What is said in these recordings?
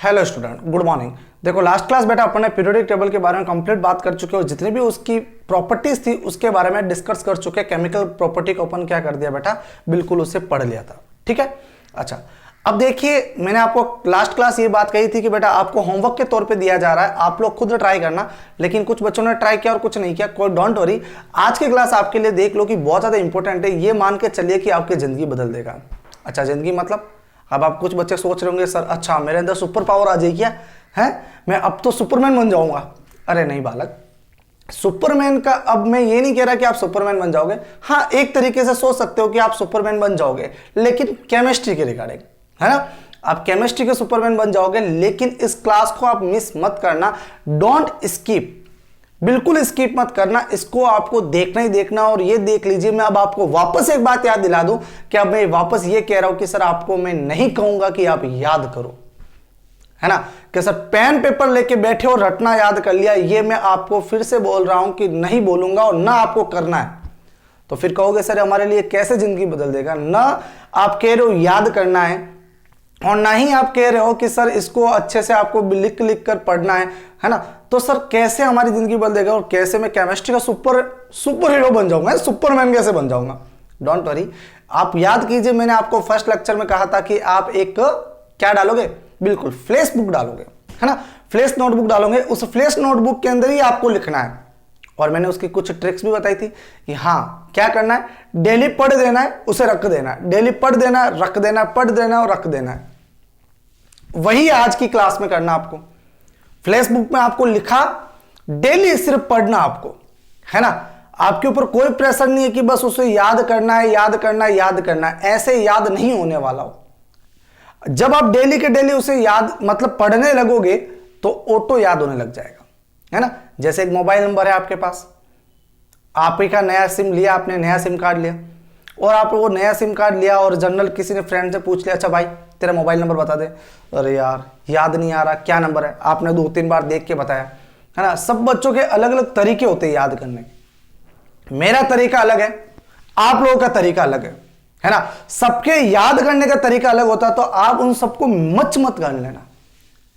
Hello student, good morning. देखो last class बेटा अपन ने पीरियोडिक टेबल के बारे में कंप्लीट बात कर चुके हो, जितनी भी उसकी प्रॉपर्टीज थी उसके बारे में डिस्कस कर चुके। केमिकल प्रॉपर्टी को अपन क्या कर दिया बेटा, बिल्कुल उससे पढ़ लिया था। ठीक है, अच्छा अब देखिए मैंने आपको लास्ट क्लास ये बात कही थी कि बेटा आपको होमवर्क के तौर पे दिया जा रहा है, आप लोग खुद ट्राई करना। लेकिन कुछ बच्चों ने ट्राई किया और कुछ नहीं किया, कोई डोंट वरी। आज की क्लास आपके लिए देख लो कि बहुत ज्यादा इंपॉर्टेंट है, ये मान के चलिए कि आपकी जिंदगी बदल देगा। अच्छा जिंदगी मतलब, अब आप कुछ बच्चे सोच रहे होंगे सर अच्छा मेरे अंदर सुपर पावर आ जाएगी क्या है, मैं अब तो सुपरमैन बन जाऊंगा। अरे नहीं बालक, सुपरमैन का अब मैं ये नहीं कह रहा कि आप सुपरमैन बन जाओगे। हाँ एक तरीके से सोच सकते हो कि आप सुपरमैन बन जाओगे, लेकिन केमिस्ट्री के रिगार्डिंग, है ना। आप केमिस्ट्री के सुपरमैन बन जाओगे, लेकिन इस क्लास को आप मिस मत करना। डोंट स्किप, बिल्कुल स्किप मत करना, इसको आपको देखना ही देखना। और ये देख लीजिए, मैं अब आपको वापस एक बात याद दिला दूं कि अब मैं वापस ये कह रहा हूं कि सर आपको मैं नहीं कहूंगा कि आप याद करो, है ना, कि सर पेन पेपर लेके बैठे और रटना याद कर लिया, ये मैं आपको फिर से बोल रहा हूं कि नहीं बोलूंगा और ना आपको करना है। तो फिर कहोगे सर हमारे लिए कैसे जिंदगी बदल देगा। ना आप कह रहे हो याद करना है, और ना ही आप कह रहे हो कि सर इसको अच्छे से आपको लिख लिख कर पढ़ना है ना। तो सर कैसे हमारी जिंदगी बदल देगा और कैसे मैं केमिस्ट्री का सुपर हीरो बन जाऊंगा, सुपरमैन कैसे बन जाऊंगा। डोंट वरी, आप याद कीजिए मैंने आपको फर्स्ट लेक्चर में कहा था कि आप एक क्या डालोगे, बिल्कुल फ्लैश बुक डालोगे, है ना, फ्लैश नोटबुक डालोगे। उस फ्लैश नोटबुक के अंदर ही आपको लिखना है। और मैंने उसकी कुछ ट्रिक्स भी बताई थी कि हाँ क्या करना है, डेली पढ़ देना है, उसे रख देना है, डेली पढ़ देना है, रख देना है, पढ़ देना है और रख देना है। वही आज की क्लास में करना आपको। फ्लैश बुक में आपको लिखा, डेली सिर्फ पढ़ना आपको, है ना। आपके ऊपर कोई प्रेशर नहीं है कि बस उसे याद करना है, याद करना है, याद करना है। ऐसे याद नहीं होने वाला हो। जब आप डेली के डेली उसे याद मतलब पढ़ने लगोगे तो ऑटो याद होने लग जाएगा, है ना। जैसे एक मोबाइल नंबर है आपके पास, आप ही का नया सिम लिया, आपने नया सिम कार्ड लिया और आप वो नया सिम कार्ड लिया और जनरल किसी ने फ्रेंड से पूछ लिया, अच्छा भाई तेरा मोबाइल नंबर बता दे। अरे यार याद नहीं आ रहा, क्या नंबर है, आपने 2-3 बार देख के बताया, है ना। सब बच्चों के अलग अलग तरीके होते हैं याद करने के। मेरा तरीका अलग है, आप लोगों का तरीका अलग है ना। सबके याद करने का तरीका अलग होता है, तो आप उन सबको मत कर लेना,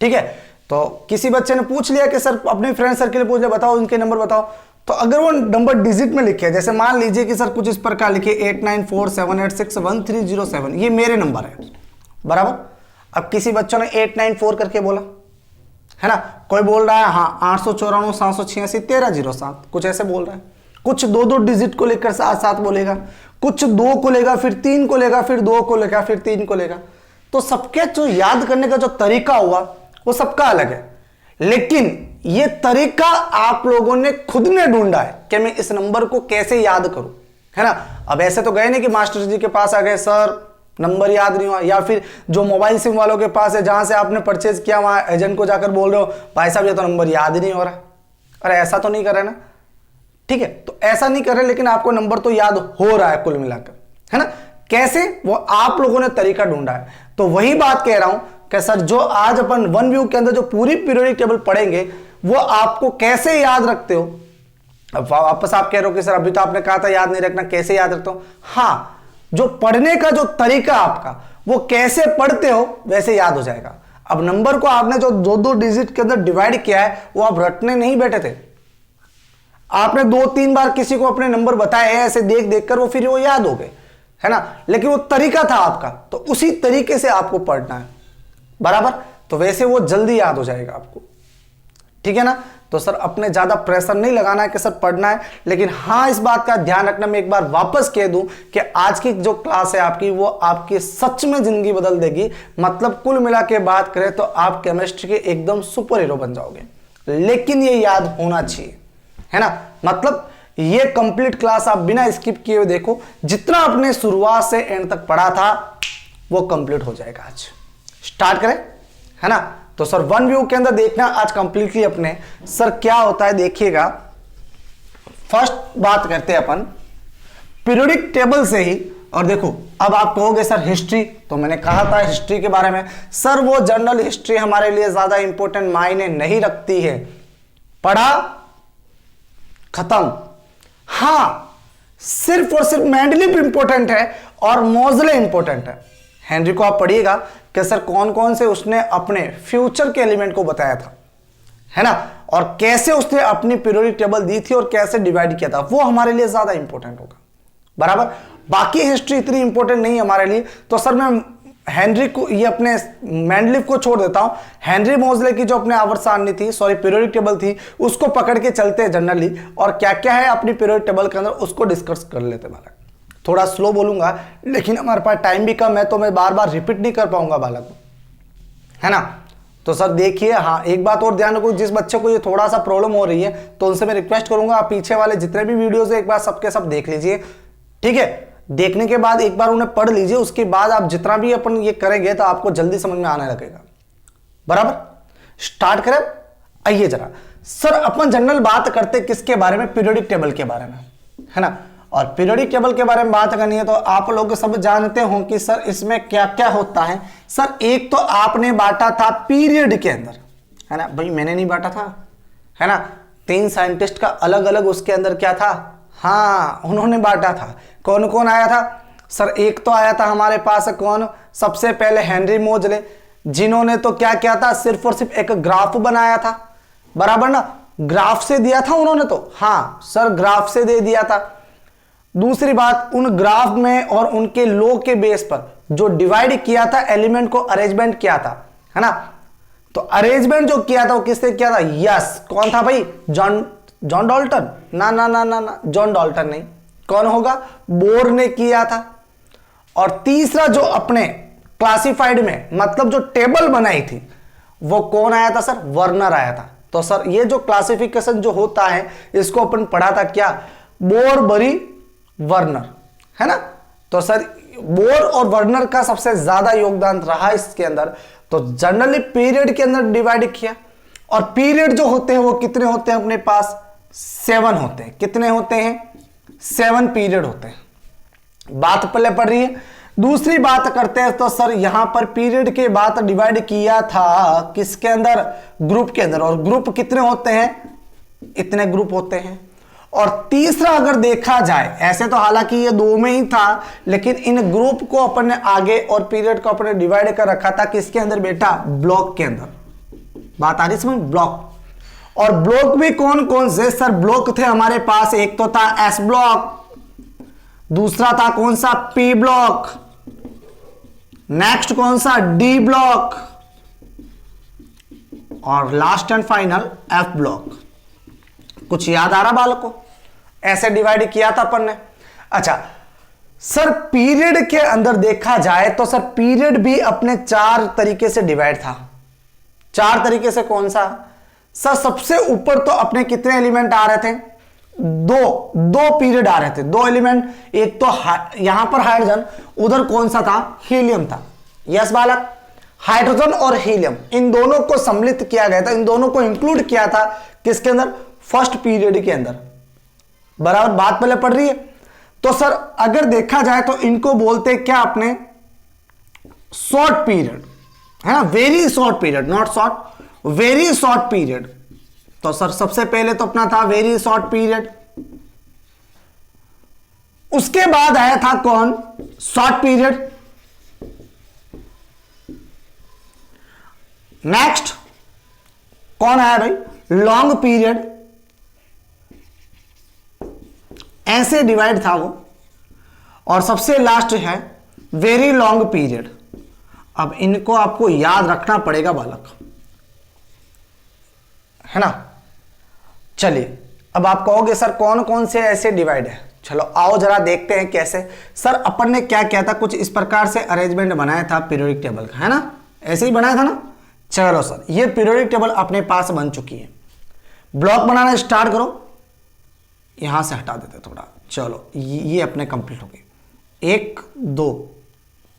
ठीक है। तो किसी बच्चे ने पूछ लिया कि सर अपने फ्रेंड सर्किल पूछ लिया, बताओ उनके नंबर बताओ। तो अगर वो नंबर डिजिट में लिखे, जैसे मान लीजिए कि सर कुछ इस प्रकार लिखे 8947861307, ये मेरे नंबर है, बराबर। अब किसी बच्चों ने 894 करके बोला, है ना। कोई बोल रहा है हाँ 894-786-1307, कुछ ऐसे बोल रहा है। कुछ 2-2 डिजिट को लेकर 7-7 बोलेगा, कुछ 2 को लेगा, फिर 3 को लेगा, फिर 2 को लेगा, फिर 3 को लेगा। तो सबके जो याद करने का जो तरीका हुआ वो सबका अलग है, लेकिन ये तरीका आप लोगों ने खुद ने ढूंढा है कि मैं इस नंबर को कैसे याद करूं, है ना। अब ऐसे तो गए नहीं कि मास्टर जी के पास आ गए सर नंबर याद नहीं हुआ, या फिर जो मोबाइल सिम वालों के पास है जहां से आपने परचेज किया वहां एजेंट को जाकर बोल रहे हो भाई साहब ये तो नंबर याद ही नहीं हो रहा। अरे ऐसा तो नहीं कर रहे ना, ठीक है। तो ऐसा नहीं कर रहे, लेकिन आपको नंबर तो याद हो रहा है कुल मिलाकर, है ना। कैसे, वो आप लोगों ने तरीका ढूंढा है। तो वही बात कह रहा हूं कि सर जो आज अपन वन व्यू के अंदर जो पूरी पीरियोडिक टेबल पढ़ेंगे वो आपको कैसे याद रखते हो। अब वापस आप कह रहे हो कि सर अभी तो आपने कहा था याद नहीं रखना, कैसे याद रखते हो। हाँ, जो पढ़ने का जो तरीका आपका, वो कैसे पढ़ते हो वैसे याद हो जाएगा। अब नंबर को आपने जो 2-2 डिजिट के अंदर डिवाइड किया है वो आप रटने नहीं बैठे थे, आपने 2-3 बार किसी को अपने नंबर बताए ऐसे देख देख कर, वो फिर वो याद हो गए, है ना। लेकिन वो तरीका था आपका, तो उसी तरीके से आपको पढ़ना है, बराबर। तो वैसे वो जल्दी याद हो जाएगा आपको, ठीक है ना। तो सर अपने ज्यादा प्रेशर नहीं लगाना है कि सर पढ़ना है, लेकिन हाँ इस बात का ध्यान रखना, मैं एक बार वापस कह दूं कि आज की जो क्लास है आपकी वो आपकी सच में जिंदगी बदल देगी। मतलब कुल मिला के बात करें तो आप केमिस्ट्री के एकदम सुपर हीरो बन जाओगे, लेकिन ये याद होना चाहिए, है ना। मतलब ये कंप्लीट क्लास आप बिना स्किप किए हुए देखो, जितना आपने शुरुआत से एंड तक पढ़ा था वो कंप्लीट हो जाएगा। आज स्टार्ट करें, है ना। तो सर वन व्यू के अंदर देखना आज कंप्लीटली अपने सर क्या होता है देखिएगा। फर्स्ट बात करते हैं अपन पीरियोडिक टेबल से ही। और देखो अब आप कहोगे सर हिस्ट्री, तो मैंने कहा था हिस्ट्री के बारे में, सर वो जनरल हिस्ट्री हमारे लिए ज्यादा इंपॉर्टेंट मायने नहीं रखती है, पढ़ा खत्म। हाँ सिर्फ और सिर्फ मेंडलीफ इंपॉर्टेंट है और मोज़ले इंपॉर्टेंट है। हेनरी को आप पढ़िएगा कि सर कौन कौन से उसने अपने फ्यूचर के एलिमेंट को बताया था, है ना, और कैसे उसने अपनी पीरियोडिक टेबल दी थी और कैसे डिवाइड किया था, वो हमारे लिए ज्यादा इंपॉर्टेंट होगा, बराबर। बाकी हिस्ट्री इतनी इंपॉर्टेंट नहीं है हमारे लिए। तो सर मैं हेनरी को, ये अपने मेंडलीफ को छोड़ देता हूं, हेनरी मोजले की जो अपने आवर्त सारणी थी, सॉरी पीरियोडिक टेबल थी, उसको पकड़ के चलते हैं जनरली, और क्या क्या है अपनी पीरियोडिक टेबल के अंदर उसको डिस्कस कर लेते बालक। थोड़ा स्लो बोलूंगा लेकिन हमारे पास टाइम भी कम है, तो मैं बार बार रिपीट नहीं कर पाऊंगा बालक, है ना। तो सर देखिए, हाँ एक बात और ध्यान रखो, जिस बच्चे को ये थोड़ा सा प्रॉब्लम हो रही है तो उनसे मैं रिक्वेस्ट करूंगा आप पीछे वाले जितने भी वीडियोस है एक बार सबके सब देख लीजिए, ठीक है। देखने के बाद एक बार उन्हें पढ़ लीजिए, उसके बाद आप जितना भी अपन ये करेंगे तो आपको जल्दी समझ में आने लगेगा, बराबर। स्टार्ट करें, आइए जरा। सर अपन जनरल बात करते किसके बारे में, पीरियोडिक टेबल के बारे में, है ना। और पीरियोडिक टेबल के बारे में बात करनी है तो आप लोग सब जानते हो कि सर इसमें क्या क्या होता है। सर एक तो आपने बांटा था पीरियड के अंदर, है ना, भाई मैंने नहीं बांटा था, है ना, 3 साइंटिस्ट का अलग अलग उसके अंदर क्या था, हाँ उन्होंने बांटा था। कौन कौन आया था सर, एक तो आया था हमारे पास कौन, सबसे पहले हेनरी मोजले, जिन्होंने तो क्या किया था, सिर्फ और सिर्फ एक ग्राफ बनाया था, बराबर ना, ग्राफ से दिया था उन्होंने तो, हाँ सर ग्राफ से दे दिया था। दूसरी बात, उन ग्राफ में और उनके लॉ के बेस पर जो डिवाइड किया था एलिमेंट को, अरेंजमेंट किया था, है ना। तो अरेंजमेंट जो किया था वो किसने किया था, यस कौन था भाई, जॉन डाल्टन, ना ना ना ना ना, जॉन डाल्टन नहीं, कौन होगा, बोर ने किया था। और तीसरा जो अपने क्लासिफाइड में मतलब जो टेबल बनाई थी वो कौन आया था सर, वर्नर आया था। तो सर ये जो क्लासिफिकेशन जो होता है इसको अपन पढ़ा था क्या, बोर बरी वर्नर, है ना। तो सर बोर और वर्नर का सबसे ज्यादा योगदान रहा इसके अंदर। तो जनरली पीरियड के अंदर डिवाइड किया, और पीरियड जो होते हैं वो कितने होते हैं अपने पास, 7 होते हैं। कितने होते हैं, 7 पीरियड होते हैं। बात पहले पढ़ रही है। दूसरी बात करते हैं तो सर यहां पर पीरियड के बाद डिवाइड किया था किसके अंदर, ग्रुप के अंदर, और ग्रुप कितने होते हैं, इतने ग्रुप होते हैं। और तीसरा अगर देखा जाए, ऐसे तो हालांकि ये 2 में ही था, लेकिन इन ग्रुप को अपन ने आगे और पीरियड को अपन ने डिवाइड कर रखा था किसके अंदर बेटा, ब्लॉक के अंदर। बात आ रही समझ, ब्लॉक। और ब्लॉक भी कौन कौन से सर, ब्लॉक थे हमारे पास, एक तो था एस ब्लॉक, दूसरा था कौन सा, पी ब्लॉक, नेक्स्ट कौन सा, डी ब्लॉक, और last and final F block. कुछ याद आ रहा बालकों, ऐसे डिवाइड किया था अपन ने। अच्छा सर पीरियड के अंदर देखा जाए तो सर पीरियड भी अपने 4 तरीके से डिवाइड था। 4 तरीके से, कौन सा सर, सबसे ऊपर तो अपने कितने एलिमेंट आ रहे थे, दो पीरियड आ रहे थे, 2 एलिमेंट, एक तो यहां पर हाइड्रोजन, उधर कौन सा था, हीलियम था। यस बालक, हाइड्रोजन और हीलियम इन दोनों को सम्मिलित किया गया था, इन दोनों को इंक्लूड किया था किसके अंदर, फर्स्ट पीरियड के अंदर, बराबर। बात पहले पढ़ रही है। तो सर अगर देखा जाए तो इनको बोलते क्या अपने, शॉर्ट पीरियड, है ना, very short period, not short, very short period. तो सर सबसे पहले तो अपना था वेरी शॉर्ट पीरियड, उसके बाद आया था कौन, शॉर्ट पीरियड, नेक्स्ट कौन आया भाई, लॉन्ग पीरियड, ऐसे डिवाइड था वो, और सबसे लास्ट है वेरी लॉन्ग पीरियड। अब इनको आपको याद रखना पड़ेगा बालक, है ना। चलिए अब आप कहोगे सर कौन कौन से ऐसे डिवाइड है, चलो आओ जरा देखते हैं कैसे। सर अपन ने क्या किया था, कुछ इस प्रकार से अरेंजमेंट बनाया था पीरियोडिक टेबल का, है ना, ऐसे ही बनाया था ना। चलो सर ये पीरियोडिक टेबल अपने पास बन चुकी है, ब्लॉक बनाना स्टार्ट करो, यहां से हटा देते थोड़ा, चलो ये अपने कंप्लीट हो गए, 1 2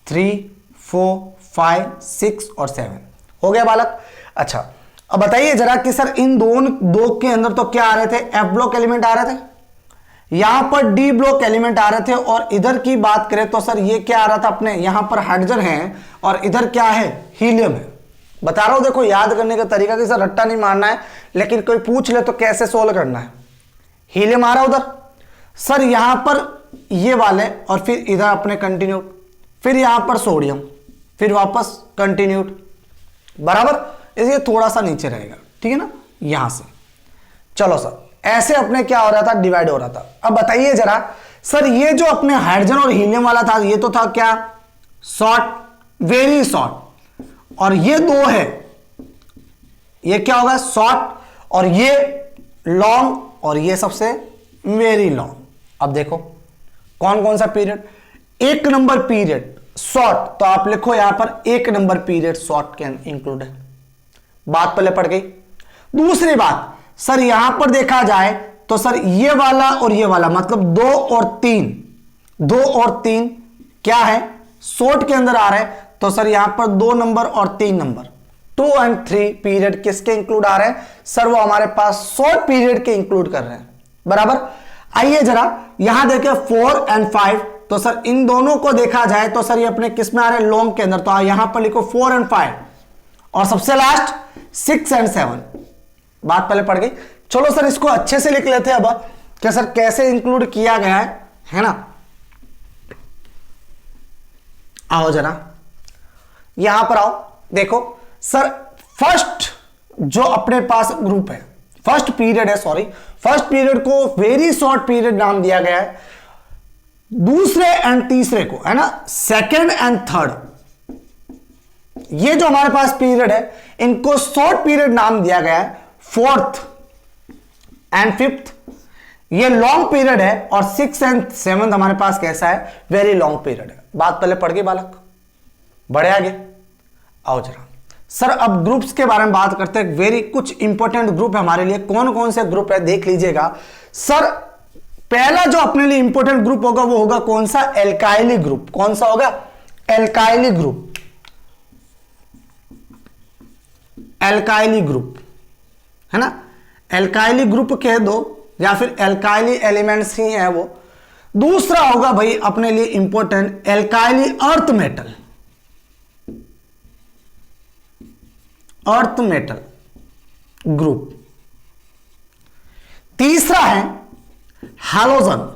3 4 5 6 और 7 हो गया बालक। अच्छा अब बताइए जरा कि सर इन दो के अंदर तो क्या आ रहे थे, एफ ब्लॉक एलिमेंट आ रहे थे, यहां पर डी ब्लॉक एलिमेंट आ रहे थे, और इधर की बात करें तो सर ये क्या आ रहा था अपने, यहां पर हाइड्रोजन है और इधर क्या है, हीलियम है। बता रहा हूं देखो याद करने का तरीका कि सर रट्टा नहीं मारना है, लेकिन कोई पूछ ले तो कैसे सोल्व करना है। हीलियम आ रहा उधर सर, यहां पर ये वाले, और फिर इधर अपने कंटिन्यू, फिर यहां पर सोडियम, फिर वापस कंटिन्यूड, बराबर, इसलिए थोड़ा सा नीचे रहेगा, ठीक है ना, यहां से। चलो सर, ऐसे अपने क्या हो रहा था, डिवाइड हो रहा था। अब बताइए जरा सर, ये जो अपने हाइड्रोजन और हीलियम वाला था, ये तो था क्या, शॉर्ट, वेरी शॉर्ट, और ये दो है, ये क्या होगा, शॉर्ट, और ये लॉन्ग, और ये सबसे वेरी लॉन्ग। अब देखो कौन कौन सा पीरियड, एक नंबर पीरियड शॉर्ट, तो आप लिखो यहां पर एक number period short can include है, बात पहले पड़ गई। दूसरी बात सर, यहां पर देखा जाए तो सर ये वाला और ये वाला, मतलब 2 और 3, 2 और 3 क्या है, शॉर्ट के अंदर आ रहे हैं, तो सर यहां पर 2 नंबर और 3 नंबर, 2 और 3 पीरियड किसके इंक्लूड आ रहे हैं सर, वो हमारे पास शॉर्ट पीरियड के इंक्लूड कर रहे हैं, बराबर। आइए जरा यहां देखें 4 और 5, तो सर इन दोनों को देखा जाए तो सर ये अपने किस में आ रहे हैं, लॉन्ग के अंदर, तो यहां पर लिखो 4 और 5, और सबसे लास्ट 6 और 7, बात पहले पड़ गई। चलो सर इसको अच्छे से लिख लेते हैं अब कि सर कैसे इंक्लूड किया गया है ना। आओ जरा यहां पर आओ, देखो सर फर्स्ट जो अपने पास ग्रुप है, फर्स्ट पीरियड है, सॉरी, फर्स्ट पीरियड को वेरी शॉर्ट पीरियड नाम दिया गया है, दूसरे एंड तीसरे को है ना सेकंड एंड थर्ड, ये जो हमारे पास पीरियड है इनको शॉर्ट पीरियड नाम दिया गया है, फोर्थ एंड फिफ्थ ये लॉन्ग पीरियड है, और 6 एंड 7 हमारे पास कैसा है, वेरी लॉन्ग पीरियड है। बात पहले पढ़ गई बालक, बढ़े आगे। आओ जरा सर अब ग्रुप्स के बारे में बात करते हैं, वेरी कुछ इंपॉर्टेंट ग्रुप है हमारे लिए, कौन कौन से ग्रुप है देख लीजिएगा। सर पहला जो अपने लिए इंपॉर्टेंट ग्रुप होगा वो होगा कौन सा, एल्काइली ग्रुप। कौन सा होगा, एल्काइली ग्रुप, एल्काइली ग्रुप है ना, एल्काइली ग्रुप कह दो या फिर एल्काइली एलिमेंट्स ही है वो। दूसरा होगा भाई अपने लिए important alkali earth metal, earth metal group. तीसरा है हैलोजन,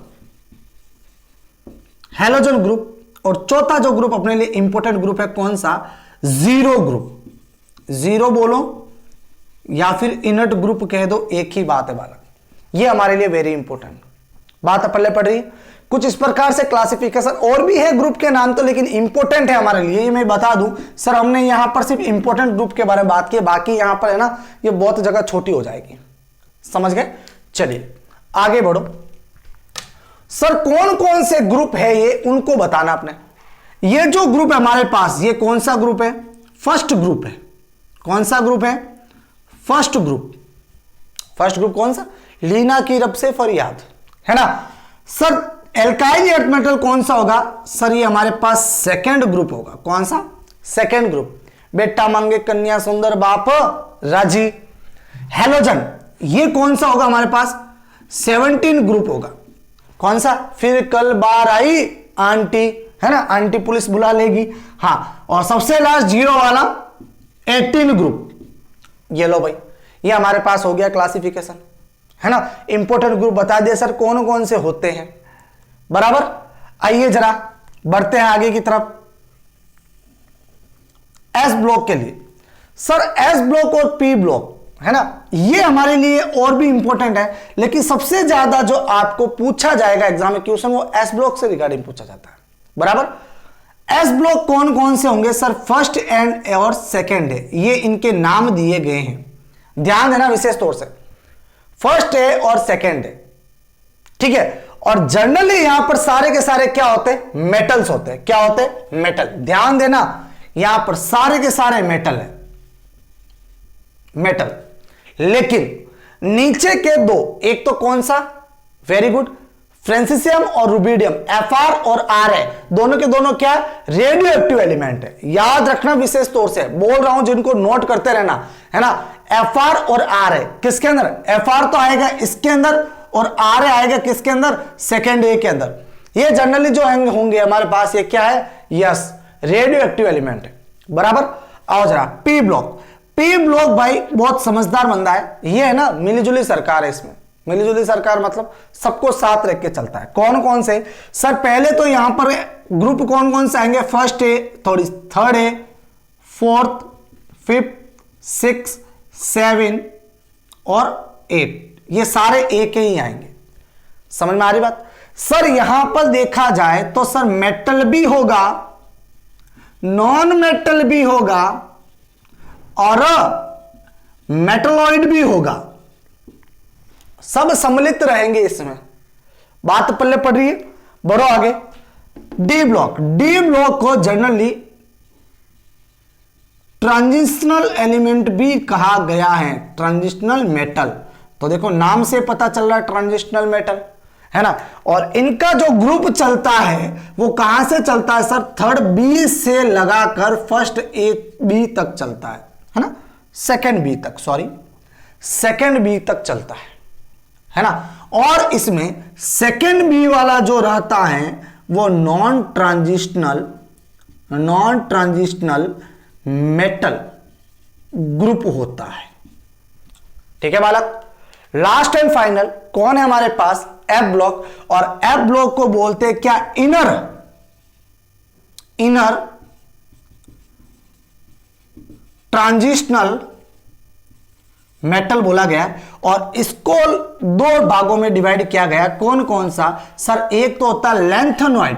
हैलोजन ग्रुप। और चौथा जो ग्रुप अपने लिए इंपॉर्टेंट ग्रुप है कौन सा, जीरो ग्रुप। जीरो बोलो या फिर इनर्ट ग्रुप कह दो, एक ही बात है बालक, ये हमारे लिए वेरी इंपॉर्टेंट बात पहले पढ़ रही। कुछ इस प्रकार से क्लासिफिकेशन और भी है ग्रुप के नाम तो, लेकिन इंपॉर्टेंट है हमारे लिए, ये मैं बता दूं सर, हमने यहां पर सिर्फ इंपॉर्टेंट ग्रुप के बारे में बात की, बाकी यहां पर है ना ये बहुत जगह छोटी हो जाएगी, समझ गए। चलिए आगे बढ़ो सर, कौन कौन से ग्रुप है ये उनको बताना आपने। ये जो ग्रुप है हमारे पास, ये कौन सा ग्रुप है, फर्स्ट ग्रुप है। कौन सा ग्रुप है, फर्स्ट ग्रुप। फर्स्ट ग्रुप कौन सा, लीना की रब से फरियाद, है ना। सर एल्काइल अर्थ मेटल कौन सा होगा सर, ये हमारे पास सेकंड ग्रुप होगा। कौन सा, सेकंड ग्रुप। बेटा मांगे कन्या सुंदर बाप राजी। हैलोजन ये कौन सा होगा हमारे पास, 17 ग्रुप होगा। कौन सा, फिर कल बार आई आंटी, है ना, आंटी पुलिस बुला लेगी, हाँ। और सबसे लास्ट जीरो वाला 18 ग्रुप। ये लो भाई, ये हमारे पास हो गया क्लासिफिकेशन, है ना। इंपॉर्टेंट ग्रुप बता दिया सर कौन कौन से होते हैं, बराबर। आइए जरा बढ़ते हैं आगे की तरफ। एस ब्लॉक के लिए सर, एस ब्लॉक और पी ब्लॉक है ना, ये हमारे लिए और भी इंपॉर्टेंट है, लेकिन सबसे ज्यादा जो आपको पूछा जाएगा एग्जाम में क्वेश्चन वो एस ब्लॉक से रिगार्डिंग पूछा जाता है, बराबर। एस ब्लॉक कौन कौन से होंगे सर, फर्स्ट एंड और सेकंड है, ये इनके नाम दिए गए हैं, ध्यान देना विशेष तौर से। फर्स्ट है और सेकंड है, ठीक है। और जनरली यहां पर सारे के सारे क्या होते हैं, मेटल्स होते हैं। क्या होते हैं, मेटल। ध्यान देना यहां पर सारे के सारे मेटल है, मेटल। लेकिन नीचे के दो, एक तो कौन सा, वेरी गुड, फ्रेंसिसियम और रुबिडियम, Fr और Ra, दोनों के दोनों क्या, रेडियो एक्टिव एलिमेंट है। याद रखना विशेष तौर से, बोल रहा हूं जिनको नोट करते रहना, है ना। Fr और Ra किसके अंदर, Fr तो आएगा इसके अंदर और Ra आएगा किसके अंदर, सेकेंड ए के अंदर। ये जनरली जो होंगे हमारे पास, ये क्या है, यस, रेडियो एक्टिव एलिमेंट है, बराबर। आओ जरा पी ब्लॉक। पी ब्लॉक भाई बहुत समझदार बंदा है, ये है ना मिलीजुली सरकार है इसमें। मिलीजुली सरकार मतलब सबको साथ रख के चलता है। कौन कौन से सर, पहले तो यहां पर ग्रुप कौन कौन से आएंगे, first A, third A, 4th, 5th, 6th, 7 और 8, ये सारे ए के ही आएंगे। समझ में आ रही बात? सर यहां पर देखा जाए तो सर मेटल भी होगा, नॉन मेटल भी होगा और मेटलॉइड भी होगा, सब सम्मिलित रहेंगे इसमें। बात पल्ले पड़ रही है? बढ़ो आगे। डी ब्लॉक, डी ब्लॉक को जनरली ट्रांजिशनल एलिमेंट भी कहा गया है, ट्रांजिशनल मेटल। तो देखो नाम से पता चल रहा है ट्रांजिशनल मेटल, है ना। और इनका जो ग्रुप चलता है वो कहां से चलता है सर? थर्ड बी से लगाकर फर्स्ट ए बी तक चलता है ना, सेकंड बी तक, सॉरी सेकंड बी तक चलता है ना। और इसमें सेकंड बी वाला जो रहता है वो नॉन ट्रांजिशनल मेटल ग्रुप होता है। ठीक है बालक। लास्ट एंड फाइनल कौन है हमारे पास? F block. और एफ ब्लॉक को बोलते हैं क्या? इनर ट्रांजिशनल मेटल बोला गया। और इसको दो भागों में डिवाइड किया गया। कौन कौन सा सर? एक तो होता है लैंथेनॉइड।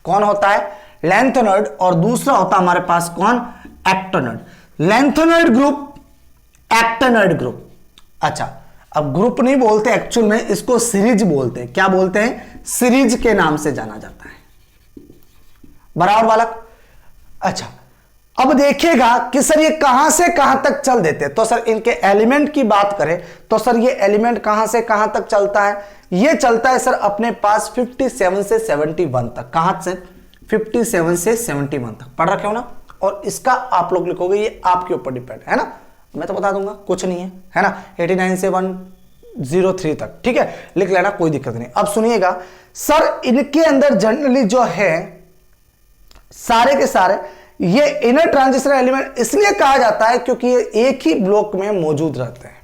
कौन होता है? लैंथेनॉइड। और दूसरा होता है हमारे पास कौन? Actinoid. Lanthanoid group, actinoid group. अच्छा, अब ग्रुप नहीं बोलते एक्चुअल में, इसको सीरीज बोलते हैं। क्या बोलते हैं? सीरीज के नाम से जाना जाता है। बराबर बालक। अच्छा, अब देखिएगा कि सर ये कहां से कहां तक चल देते हैं। तो सर इनके एलिमेंट की बात करें तो सर ये एलिमेंट कहां से कहां तक चलता है? ये चलता है सर अपने पास 57 से 71 तक। कहां से? 57 से 71 तक पढ़ रखे हो ना। और इसका आप लोग लिखोगे, ये आपके ऊपर डिपेंड है ना, मैं तो बता दूंगा, कुछ नहीं है ना। 89 से 103 तक, ठीक है, लिख लेना, कोई दिक्कत नहीं। अब सुनिएगा सर, इनके अंदर जनरली जो है सारे के सारे ये इनर ट्रांजिशनल एलिमेंट इसलिए कहा जाता है क्योंकि ये एक ही ब्लॉक में मौजूद रहते हैं,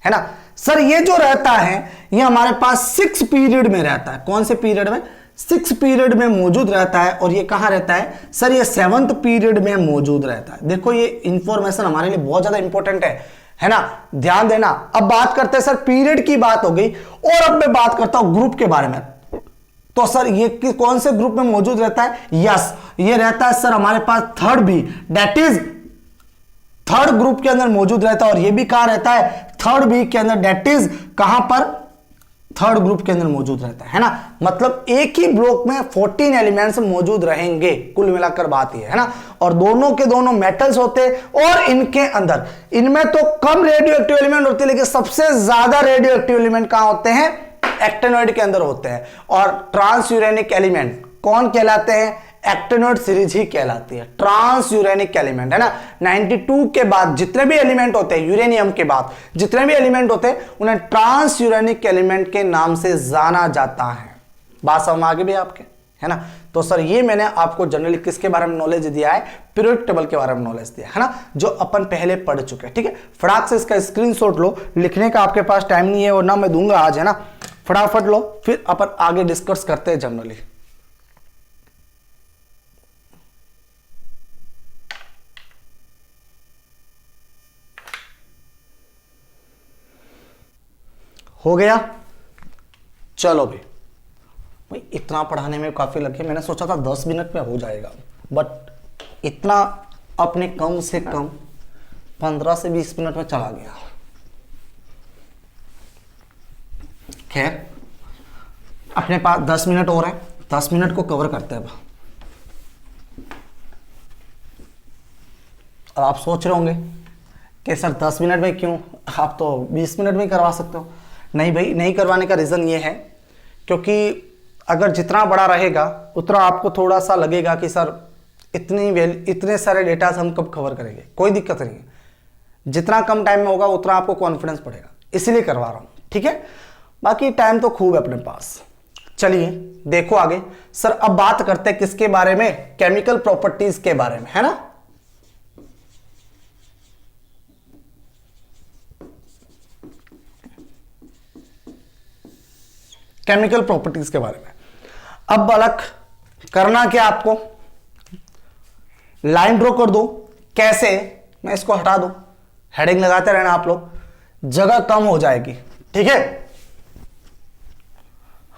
है ना। सर ये जो रहता है ये हमारे पास 6 पीरियड में रहता है। कौन से पीरियड में? 6 पीरियड में मौजूद रहता है। और ये कहां रहता है सर? ये 7th पीरियड में मौजूद रहता है। देखो ये इंफॉर्मेशन हमारे लिए बहुत ज्यादा इंपॉर्टेंट है ना, ध्यान देना। अब बात करते हैं सर, पीरियड की बात हो गई और अब मैं बात करता हूं ग्रुप के बारे में। तो सर ये कौन से ग्रुप में मौजूद रहता है? यस, ये रहता है सर हमारे पास third B, that is third group के अंदर मौजूद रहता है। और ये भी कहां रहता है? थर्ड बी के अंदर, दैट इज कहां पर? थर्ड ग्रुप के अंदर मौजूद रहता है ना। मतलब एक ही ब्लॉक में 14 एलिमेंट्स मौजूद रहेंगे, कुल मिलाकर बात ये है ना। और दोनों के दोनों मेटल्स होते हैं। और इनके अंदर, इनमें तो कम रेडियो एक्टिव एलिमेंट होते हैं, लेकिन सबसे ज्यादा रेडियो एक्टिव एलिमेंट कहां होते हैं? एक्टिनॉइड के अंदर होते हैं। और ट्रांस यूरेनिक एलिमेंट कौन कहलाते हैं? एक्टिनॉइड सीरीज ही कहलाती है। ट्रांस यूरेनिक एलिमेंट, है ना। 92 के बाद जितने भी एलिमेंट होते हैं, यूरेनियम के बाद जितने भी एलिमेंट होते हैं, उन्हें ट्रांस यूरेनिक एलिमेंट के नाम से जाना जाता है। बात समझ आगे भी आपके, है ना। तो सर ये मैंने आपको जनरली किसके बारे में नॉलेज दिया है? पीरियोडिक टेबल के बारे में नॉलेज दिया है ना, जो अपन पहले पढ़ चुके हैं। ठीक है, फटाक से इसका स्क्रीनशॉट लो, लिखने का आपके पास टाइम नहीं है और ना मैं दूंगा आज, है ना। फटाफट लो, फिर अपन आगे डिस्कस करते हैं जनरली। हो गया? चलो भाई इतना पढ़ाने में काफी लगे। मैंने सोचा था 10 मिनट में हो जाएगा, बट इतना अपने कम से कम 15 से 20 मिनट में चला गया। खैर, अपने पास 10 मिनट और है, 10 मिनट को कवर करते हैं। अब आप सोच रहे होंगे कि सर 10 मिनट में क्यों, आप तो 20 मिनट में करवा सकते हो। नहीं भाई, नहीं करवाने का रीज़न ये है क्योंकि अगर जितना बड़ा रहेगा उतना आपको थोड़ा सा लगेगा कि सर इतने सारे डेटा हम कब कवर करेंगे। कोई दिक्कत नहीं है, जितना कम टाइम में होगा उतना आपको कॉन्फिडेंस बढ़ेगा, इसीलिए करवा रहा हूँ। ठीक है, बाकी टाइम तो खूब है अपने पास। चलिए देखो आगे। सर अब बात करते हैं किसके बारे में? केमिकल प्रॉपर्टीज के बारे में, है ना। केमिकल प्रॉपर्टीज के बारे में। अब बालक करना क्या आपको? लाइन ड्रॉ कर दो, कैसे, मैं इसको हटा दूं, हेडिंग लगाते रहना आप लोग, जगह कम हो जाएगी, ठीक है,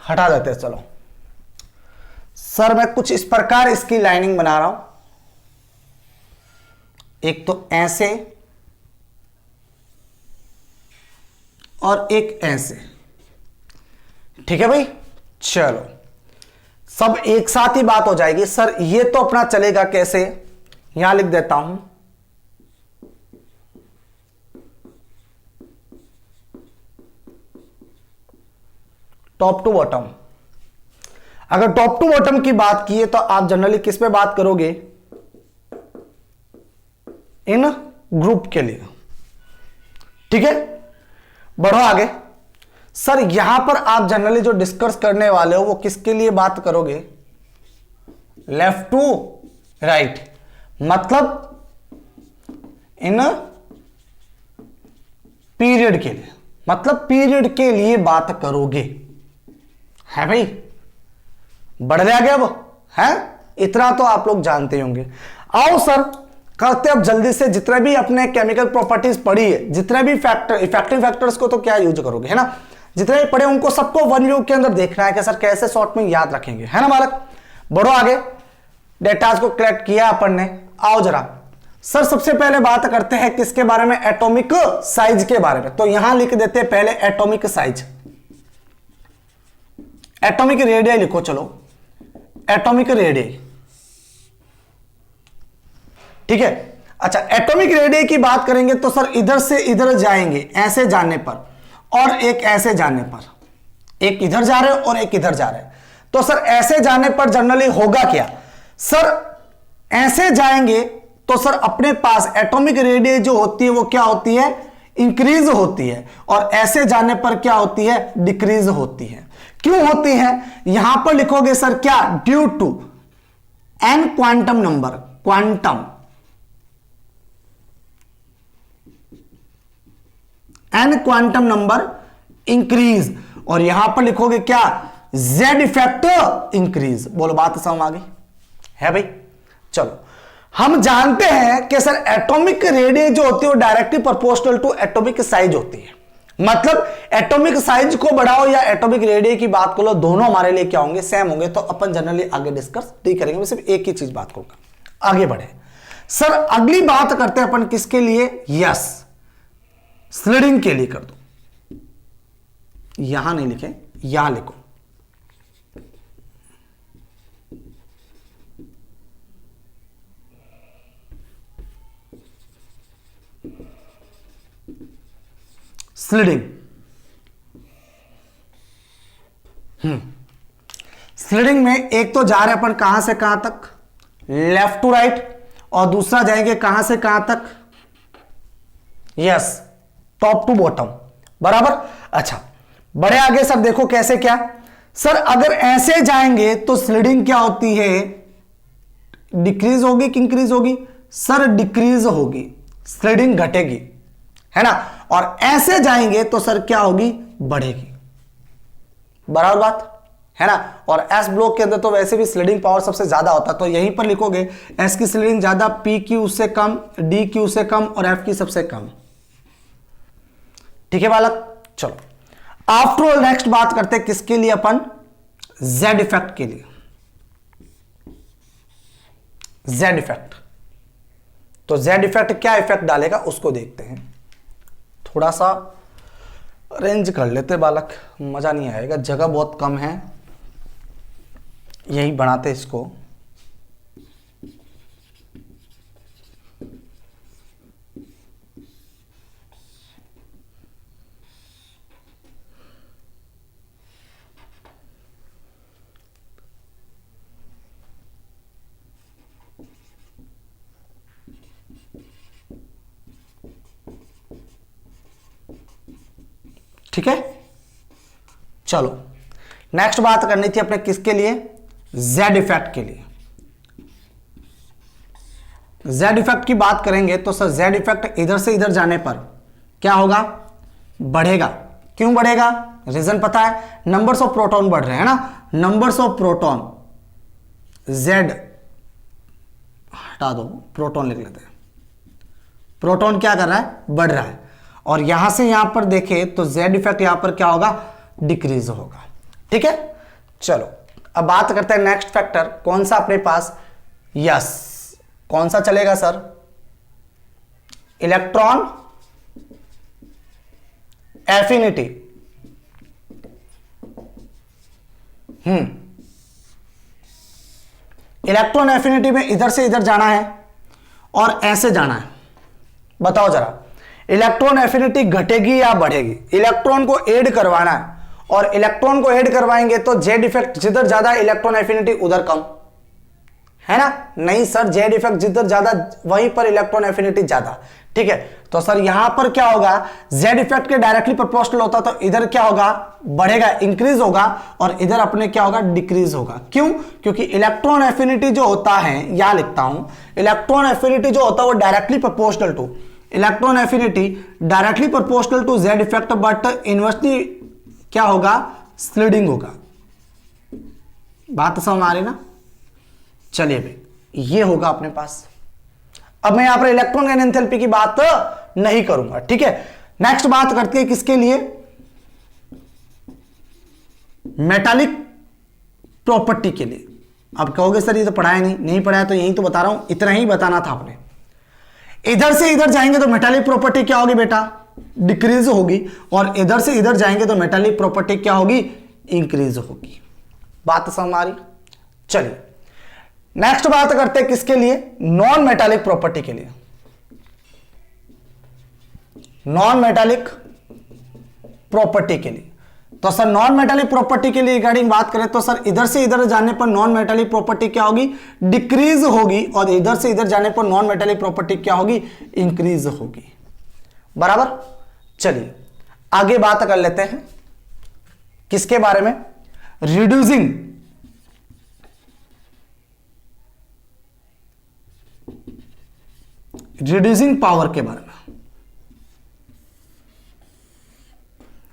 हटा देते हैं। चलो सर मैं कुछ इस प्रकार इसकी लाइनिंग बना रहा हूं, एक तो ऐसे और एक ऐसे, ठीक है भाई। चलो सब एक साथ ही बात हो जाएगी। सर ये तो अपना चलेगा कैसे, यहां लिख देता हूं, टॉप टू बॉटम। अगर टॉप टू बॉटम की बात की है तो आप जनरली किस पे बात करोगे, इन ग्रुप के लिए, ठीक है। बढ़ो आगे। सर यहां पर आप जनरली जो डिस्कस करने वाले हो वो किसके लिए बात करोगे, लेफ्ट टू राइट, मतलब इन पीरियड के लिए, मतलब पीरियड के लिए बात करोगे, है भाई। बढ़ रहा गया वो, है इतना तो आप लोग जानते होंगे। आओ सर करते अब जल्दी से, जितने भी अपने केमिकल प्रॉपर्टीज पढ़ी है, जितने भी फैक्टर इफेक्टिव फैक्टर्स को तो क्या यूज करोगे, है ना, जितने भी पढ़े उनको सबको वन व्यू के अंदर देखना है कि सर कैसे शॉर्ट में याद रखेंगे, है ना बालक। बढ़ो आगे, डेटाज को कलेक्ट किया अपन ने। आओ जरा सर सबसे पहले बात करते हैं किसके बारे में, एटॉमिक साइज के बारे में। तो यहां लिख देते हैं पहले एटॉमिक साइज, एटॉमिक रेडियस लिखो, चलो एटॉमिक रेडियस, ठीक है। अच्छा एटॉमिक रेडियस की बात करेंगे तो सर इधर से इधर जाएंगे ऐसे जाने पर, और एक ऐसे जाने पर, एक इधर जा रहे हैं और एक इधर जा रहे हैं। तो सर ऐसे जाने पर जनरली होगा क्या, सर ऐसे जाएंगे तो सर अपने पास एटॉमिक रेडियस जो होती है वो क्या होती है, इंक्रीज होती है, और ऐसे जाने पर क्या होती है, डिक्रीज होती है। क्यों होती है, यहां पर लिखोगे सर क्या, due to n quantum number, quantum n quantum number increase, और यहां पर लिखोगे क्या, जेड इफेक्ट इंक्रीज। बोलो बात समझ आ गई है भाई। चलो हम जानते हैं कि सर एटॉमिक रेडियस जो होती है वो directly proportional to atomic size होती है, मतलब एटॉमिक साइज को बढ़ाओ या एटॉमिक रेडियस की बात करो, दोनों हमारे लिए क्या होंगे, सेम होंगे। तो अपन जनरली आगे डिस्कस नहीं करेंगे, मैं सिर्फ एक ही चीज बात करूंगा। आगे बढ़े सर, अगली बात करते हैं अपन किसके लिए, यस स्लिडिंग के लिए कर दो। यहां नहीं लिखे, यहां लिखो, स्लिडिंग। स्लिडिंग में एक तो जा रहे अपन कहां से कहां तक, लेफ्ट टू राइट, और दूसरा जाएंगे कहां से कहां तक, यस टॉप टू बॉटम, बराबर। अच्छा बड़े आगे सर देखो कैसे क्या, सर अगर ऐसे जाएंगे तो स्लिडिंग क्या होती है, डिक्रीज होगी कि इंक्रीज होगी, सर डिक्रीज होगी, स्लिडिंग घटेगी, है ना। और ऐसे जाएंगे तो सर क्या होगी, बढ़ेगी, बराबर बात है ना। और एस ब्लॉक के अंदर तो वैसे भी स्लिडिंग पावर सबसे ज्यादा होता है, तो यहीं पर लिखोगे एस की स्लिडिंग ज्यादा, पी क्यू से कम, डी क्यू से कम, और एफ की सबसे कम, ठीक है बालक। चलो आफ्टर ऑल नेक्स्ट बात करते हैं किसके लिए, अपन जेड इफेक्ट के लिए। जेड इफेक्ट, तो जेड इफेक्ट क्या इफेक्ट डालेगा उसको देखते हैं। थोड़ा सा अरेंज कर लेते बालक, मजा नहीं आएगा, जगह बहुत कम है, यही बनाते इसको। ठीक है चलो नेक्स्ट बात करनी थी अपने किसके लिए, जेड इफेक्ट के लिए। जेड इफेक्ट की बात करेंगे तो सर जेड इफेक्ट इधर से इधर जाने पर क्या होगा, बढ़ेगा। क्यों बढ़ेगा, रीजन पता है, नंबर्स ऑफ प्रोटॉन बढ़ रहे हैं ना, नंबर्स ऑफ प्रोटॉन, जेड हटा दो, प्रोटॉन लिख लेते हैं, प्रोटॉन क्या कर रहा है, बढ़ रहा है। और यहां से यहां पर देखें तो जेड इफेक्ट यहां पर क्या होगा, डिक्रीज होगा। ठीक है, चलो अब बात करते हैं नेक्स्ट फैक्टर, कौन सा अपने पास, यस कौन सा चलेगा sir, electron affinity. Electron affinity में इधर से इधर जाना है और ऐसे जाना है। बताओ जरा, इलेक्ट्रॉन एफिनिटी घटेगी या बढ़ेगी? इलेक्ट्रॉन को ऐड करवाना है और इलेक्ट्रॉन को ऐड करवाएंगे तो जेड इफेक्ट जिधर ज्यादा इलेक्ट्रॉन एफिनिटी उधर कम, है ना? नहीं सर, जेड इफेक्ट जिधर ज्यादा वहीं पर इलेक्ट्रॉन एफिनिटी ज्यादा। ठीक है, तो सर यहां पर क्या होगा, जेड इफेक्ट के डायरेक्टली प्रोपोर्शनल होता तो इधर क्या होगा, बढ़ेगा, इंक्रीज होगा, और इधर अपने क्या होगा, डिक्रीज होगा। क्यों? क्योंकि इलेक्ट्रॉन एफिनिटी जो होता है, यहां लिखता हूं, इलेक्ट्रॉन एफिनिटी जो होता है वो directly proportional to, electron affinity directly proportional to Z effect, but inversely क्या होगा, स्लीडिंग होगा। बात समझ आ रही ना? चलिए भाई, ये होगा अपने पास। अब मैं यहां पर इलेक्ट्रॉन एंड एंथैल्पी की बात नहीं करूंगा। ठीक है, नेक्स्ट बात करते हैं किसके लिए, मेटालिक प्रॉपर्टी के लिए। अब कहोगे सर ये तो पढ़ाया नहीं पढ़ाया, तो यही तो बता रहा हूं, इतना ही बताना था आपने। इधर से इधर जाएंगे तो मेटालिक प्रॉपर्टी क्या होगी बेटा, डिक्रीज होगी, और इधर से इधर जाएंगे तो मेटालिक प्रॉपर्टी क्या होगी, इंक्रीज होगी। बात समझ आ रही? चलिए नेक्स्ट बात करते हैं किसके लिए, नॉन मेटालिक प्रॉपर्टी के लिए। नॉन मेटालिक प्रॉपर्टी के लिए, तो सर नॉन मेटालिक प्रॉपर्टी के लिए रिगार्डिंग बात करें तो सर इधर से इधर जाने पर नॉन मेटालिक प्रॉपर्टी क्या होगी, डिक्रीज होगी, और इधर से इधर जाने पर नॉन मेटालिक प्रॉपर्टी क्या होगी, इंक्रीज होगी। बराबर? चलिए आगे बात कर लेते हैं किसके बारे में, रिड्यूसिंग पावर के बारे में।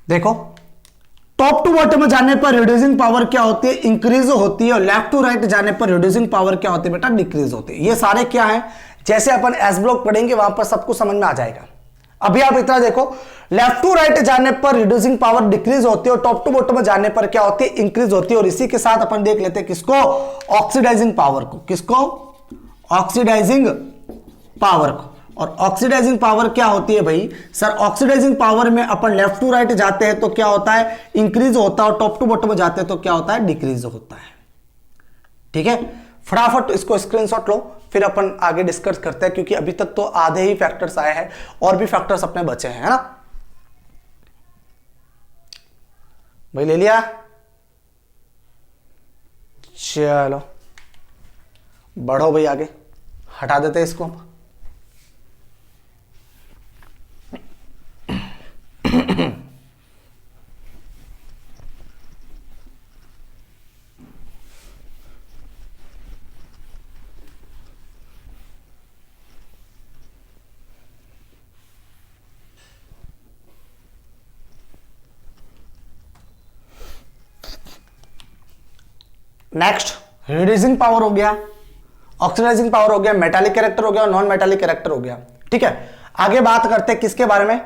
देखो टॉप टू बॉटम में जाने पर रिड्यूसिंग पावर क्या होती है, इंक्रीज होती है, और लेफ्ट टू राइट जाने पर रिड्यूसिंग पावर क्या होती है बेटा, डिक्रीज होती है। ये सारे क्या है, जैसे अपन एस ब्लॉक पढ़ेंगे वहां पर सब कुछ समझ में आ जाएगा। अभी आप इतना देखो, लेफ्ट टू राइट जाने पर रिड्यूसिंग पावर डिक्रीज होती है और टॉप टू बॉटम में जाने पर क्या होती है, इंक्रीज होती है। और इसी के साथ अपन देख लेते हैं किसको, ऑक्सीडाइजिंग पावर को। किसको? ऑक्सीडाइजिंग पावर को। और ऑक्सीडाइजिंग पावर क्या होती है भाई, सर ऑक्सीडाइजिंग पावर में अपन लेफ्ट टू राइट जाते हैं तो क्या होता है, इंक्रीज होता है, और टॉप टू बॉटम में जाते हैं तो क्या होता है, डिक्रीज होता है। ठीक है, फटाफट इसको स्क्रीनशॉट लो, फिर अपन आगे डिस्कस करते हैं, क्योंकि अभी तक तो आधे ही फैक्टर्स आए हैं, और भी फैक्टर्स अपने बचे हैं, है ना भाई? ले लिया? चलो बढ़ो भाई आगे, हटा देते हैं इसको। नेक्स्ट रिड्यूसिंग पावर हो गया, ऑक्सीडाइजिंग पावर हो गया, मेटालिक कैरेक्टर हो गया, और नॉन मेटालिक कैरेक्टर हो गया। ठीक है, आगे बात करते हैं किसके बारे में,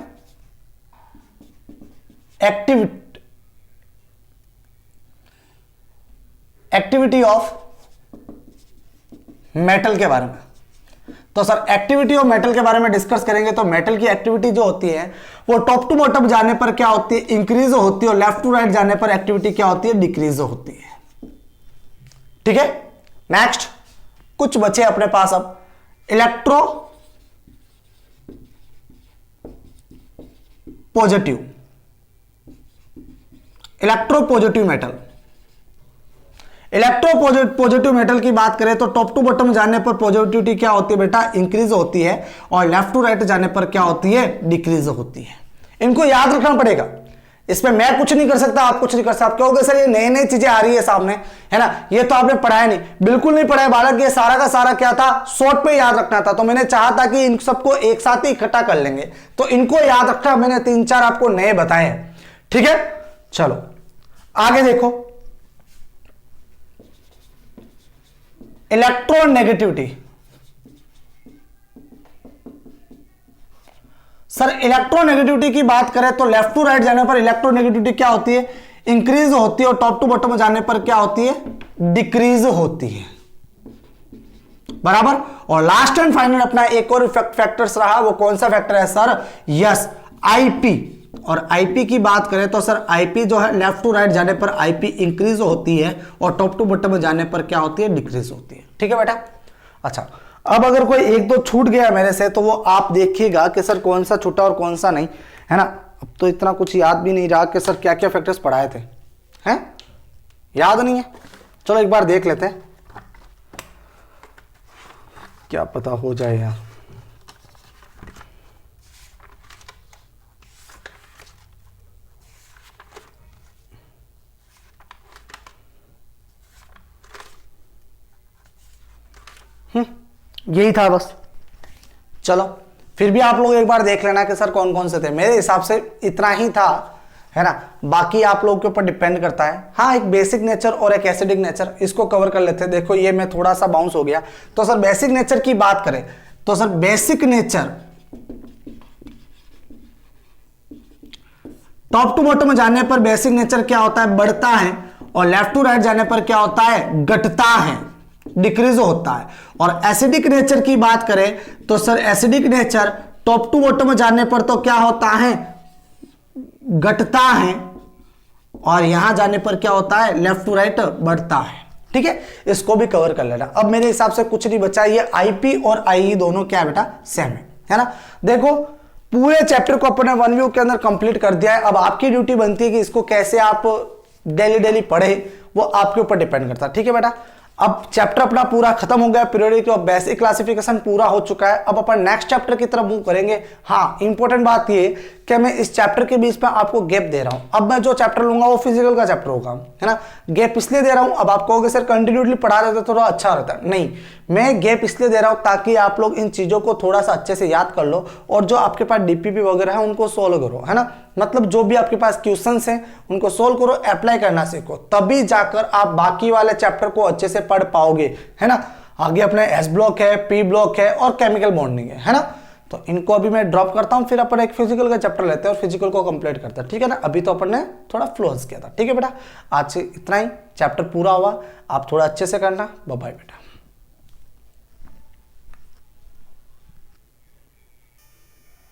एक्टिविटी ऑफ मेटल के बारे में। तो सर एक्टिविटी ऑफ मेटल के बारे में डिस्कस करेंगे तो मेटल की एक्टिविटी जो होती है वो टॉप टू बॉटम जाने पर क्या होती है, इंक्रीज होती है, और लेफ्ट टू राइट जाने पर एक्टिविटी क्या होती है, डिक्रीज होती है। ठीक है, नेक्स्ट कुछ बचे अपने पास अब, electro positive metal. Electro positive metal की बात करें तो टॉप टू बॉटम जाने पर पॉजिटिविटी क्या होती है बेटा, इंक्रीज होती है, और लेफ्ट टू राइट जाने पर क्या होती है, डिक्रीज होती है। इनको याद रखना पड़ेगा, इसमें मैं कुछ नहीं कर सकता, आप कुछ नहीं कर सकते। आप कहोगे सर ये नई नई चीजें आ रही है सामने, है ना, ये तो आपने पढ़ाया नहीं। बिल्कुल नहीं पढ़ाया बालक, ये सारा का सारा क्या था, शॉर्ट पे याद रखना था। तो मैंने चाहा था कि इन सबको एक साथ ही इकट्ठा कर लेंगे, तो इनको याद रखना, मैंने 3-4 आपको नए बताए हैं। ठीक है, चलो आगे देखो, इलेक्ट्रोनेगेटिविटी। सर इलेक्ट्रोनेगेटिविटी की बात करें तो लेफ्ट टू राइट जाने पर इलेक्ट्रोनेगेटिविटी क्या होती है, इंक्रीज होती है, और टॉप टू बॉटम जाने पर क्या होती है, डिक्रीज होती है, बराबर। और लास्ट एंड फाइनल अपना एक और फैक्टर्स रहा, वो कौन सा फैक्टर है सर, यस आईपी। और आईपी की बात करें तो सर आईपी जो है लेफ्ट टू राइट जाने पर आईपी इंक्रीज होती है और टॉप टू बॉटम में जाने पर क्या होती है, डिक्रीज होती है। ठीक है बेटा। अच्छा, अब अगर कोई एक दो छूट गया मेरे से तो वो आप देखिएगा कि सर कौन सा छूटा और कौन सा नहीं, है ना। अब तो इतना कुछ याद भी नहीं रहा कि सर क्या क्या फैक्टर्स पढ़ाए थे, हैं याद नहीं है। चलो एक बार देख लेते हैं, क्या पता हो जाए यार। यही था बस। चलो फिर भी आप लोग एक बार देख लेना कि सर कौन कौन से थे। मेरे हिसाब से इतना ही था, है ना। बाकी आप लोगों के ऊपर डिपेंड करता है। हाँ, एक बेसिक नेचर और एक एसिडिक नेचर, इसको कवर कर लेते हैं। देखो ये मैं थोड़ा सा बाउंस हो गया। तो सर बेसिक नेचर की बात करें तो sir basic nature top to bottom में जाने पर बेसिक नेचर क्या होता है, बढ़ता है, और लेफ्ट टू राइट जाने पर क्या होता है, घटता है, डिक्रीज होता है। और एसिडिक नेचर की बात करें तो sir acidic nature top to bottom में जाने पर तो क्या होता है, घटता है, और यहां जाने पर क्या होता है, लेफ्ट टू राइट बढ़ता है। ठीक है, इसको भी कवर कर लेना। अब मेरे हिसाब से कुछ नहीं बचा। ये आईपी और आईई दोनों क्या है बेटा, सेम है ना। देखो पूरे चैप्टर को अपने वन व्यू के अंदर कंप्लीट कर दिया है। अब आपकी ड्यूटी बनती है कि इसको कैसे आप डेली डेली पढ़े, वो आपके ऊपर डिपेंड करता है। ठीक है बेटा। अब चैप्टर अपना पूरा खत्म हो गया, पीरियोडिक और बेसिक क्लासिफिकेशन पूरा हो चुका है। अब अपन नेक्स्ट चैप्टर की तरफ मूव करेंगे। हाँ, इंपॉर्टेंट बात ये कि मैं इस चैप्टर के बीच में आपको गैप दे रहा हूं। अब मैं जो चैप्टर लूंगा वो फिजिकल का चैप्टर होगा, है ना। गैप इसलिए दे रहा हूं, अब आप कहोगे सर कंटिन्यूसली पढ़ा देते तो थोड़ा अच्छा रहता। नहीं, मैं गैप इसलिए दे रहा हूं ताकि आप लोग इन चीजों को थोड़ा सा अच्छे से याद कर लो, और जो आपके पास डीपीपी वगैरह है उनको सोल्व करो, है ना। मतलब जो भी आपके पास क्वेश्चंस हैं उनको सोल्व करो, अप्लाई करना सीखो, तभी जाकर आप बाकी वाले चैप्टर को अच्छे से पढ़ पाओगे, है ना। आगे अपने एस ब्लॉक है, पी ब्लॉक है और केमिकल बॉन्डिंग है ना। तो इनको अभी मैं ड्रॉप करता हूं, फिर अपन एक फिजिकल का चैप्टर लेते हैं और फिजिकल को कंप्लीट करते हैं। ठीक है ना। अभी तो अपन ने थोड़ा फ्लोज किया था। ठीक है बेटा, आज से इतना ही, चैप्टर पूरा हुआ। आप थोड़ा अच्छे से करना। बाय बाय बेटा।